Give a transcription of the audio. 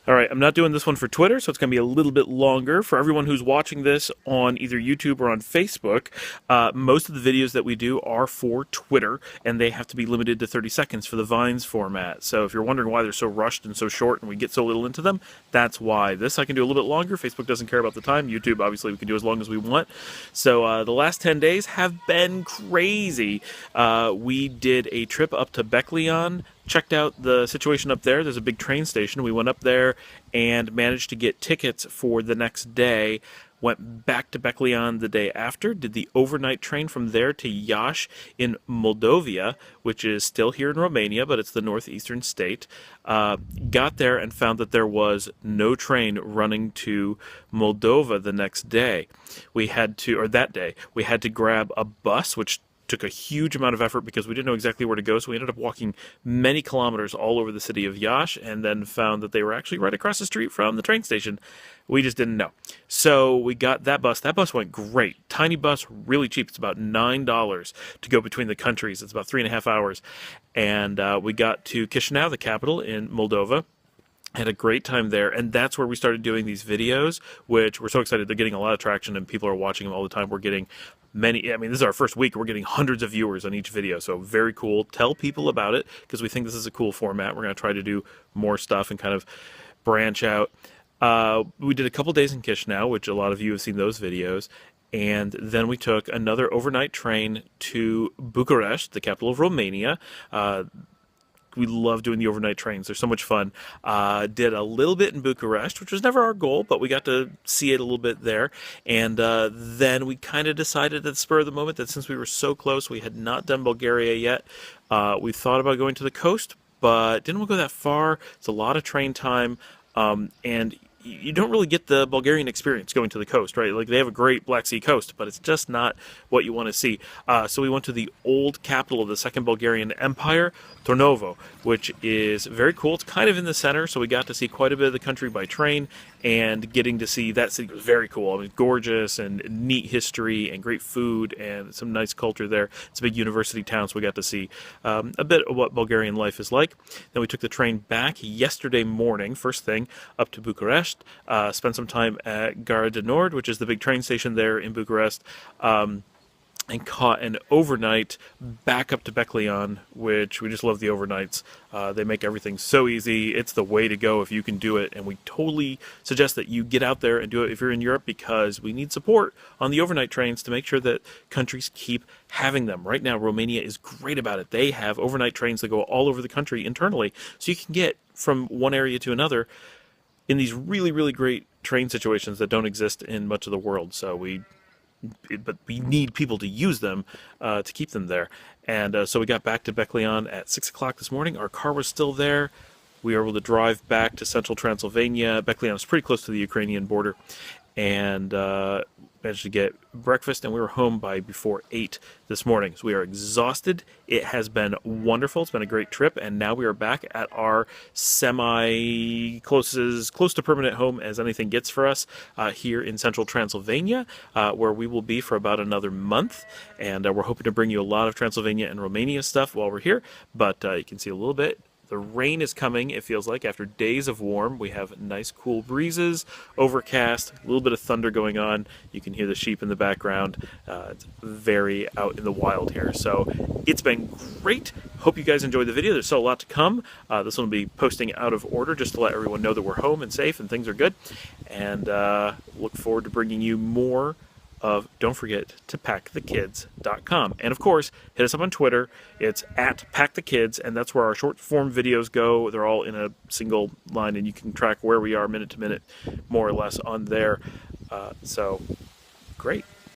All right, I'm not doing this one for Twitter, so it's going to be a little bit longer. For everyone who's watching this on either YouTube or on Facebook, most of the videos that we do are for Twitter, and they have to be limited to 30 seconds for the Vines format. So if you're wondering why they're so rushed and so short and we get so little into them, that's why. This I can do a little bit longer. Facebook doesn't care about the time. YouTube, obviously, we can do as long as we want. So the last 10 days have been crazy. We did a trip up to Bekleon, checked out the situation up there. There's a big train station. We went up there and managed to get tickets for the next day. Went back to Bekleon the day after, did the overnight train from there to Iași in Moldova, which is still here in Romania, but it's the northeastern state. Got there and found that there was no train running to Moldova the next day. That day, we had to grab a bus, which took a huge amount of effort because we didn't know exactly where to go, so we ended up walking many kilometers all over the city of Iași and then found that they were actually right across the street from the train station. We just didn't know. So we got that bus. That bus went great. Tiny bus, really cheap. It's about $9 to go between the countries. It's about 3.5 hours. And we got to Chisinau, the capital in Moldova. Had a great time there, and that's where we started doing these videos, which we're so excited. They're getting a lot of traction, and people are watching them all the time. We're getting many, I mean, this is our first week. We're getting hundreds of viewers on each video, so very cool. Tell people about it, because we think this is a cool format. We're going to try to do more stuff and kind of branch out. We did a couple days in Chisinau, which a lot of you have seen those videos, and then we took another overnight train to Bucharest, the capital of Romania. We love doing the overnight trains. They're so much fun. Did a little bit in Bucharest, which was never our goal, but we got to see it a little bit there. And then we kind of decided at the spur of the moment that since we were so close, we had not done Bulgaria yet. We thought about going to the coast, but didn't want to go that far. It's a lot of train time, and you don't really get the Bulgarian experience going to the coast, right? Like, they have a great Black Sea coast, but it's just not what you want to see. So we went to the old capital of the Second Bulgarian Empire, Tarnovo, which is very cool. It's kind of in the center, so we got to see quite a bit of the country by train, and getting to see that city was very cool. I mean, gorgeous and neat history and great food and some nice culture there. It's a big university town, so we got to see a bit of what Bulgarian life is like. Then we took the train back yesterday morning, first thing, up to Bucharest. Spent some time at Gara de Nord, which is the big train station there in Bucharest, and caught an overnight back up to Bekleon, which we just love the overnights. They make everything so easy. It's the way to go if you can do it, and we totally suggest that you get out there and do it if you're in Europe, because we need support on the overnight trains to make sure that countries keep having them. Right now, Romania is great about it. They have overnight trains that go all over the country internally, so you can get from one area to another in these really, really great train situations that don't exist in much of the world. So we need people to use them to keep them there. And so we got back to Bekleon at 6 o'clock this morning. Our car was still there. We were able to drive back to central Transylvania. Bekleon is pretty close to the Ukrainian border. And managed to get breakfast, and we were home by before 8 this morning. So we are exhausted. It has been wonderful. It's been a great trip, and now we are back at our close to permanent home as anything gets for us here in central Transylvania, where we will be for about another month. And we're hoping to bring you a lot of Transylvania and Romania stuff while we're here, but you can see a little bit. The rain is coming, it feels like, after days of warm. We have nice cool breezes, overcast, a little bit of thunder going on. You can hear the sheep in the background. It's very out in the wild here. So it's been great. Hope you guys enjoyed the video. There's still a lot to come. This one will be posting out of order just to let everyone know that we're home and safe and things are good. And look forward to bringing you more of Don't Forget to PackTheKids.com. And of course, hit us up on Twitter. It's at PackTheKids, and that's where our short form videos go. They're all in a single line, and you can track where we are minute to minute, more or less, on there. So, great.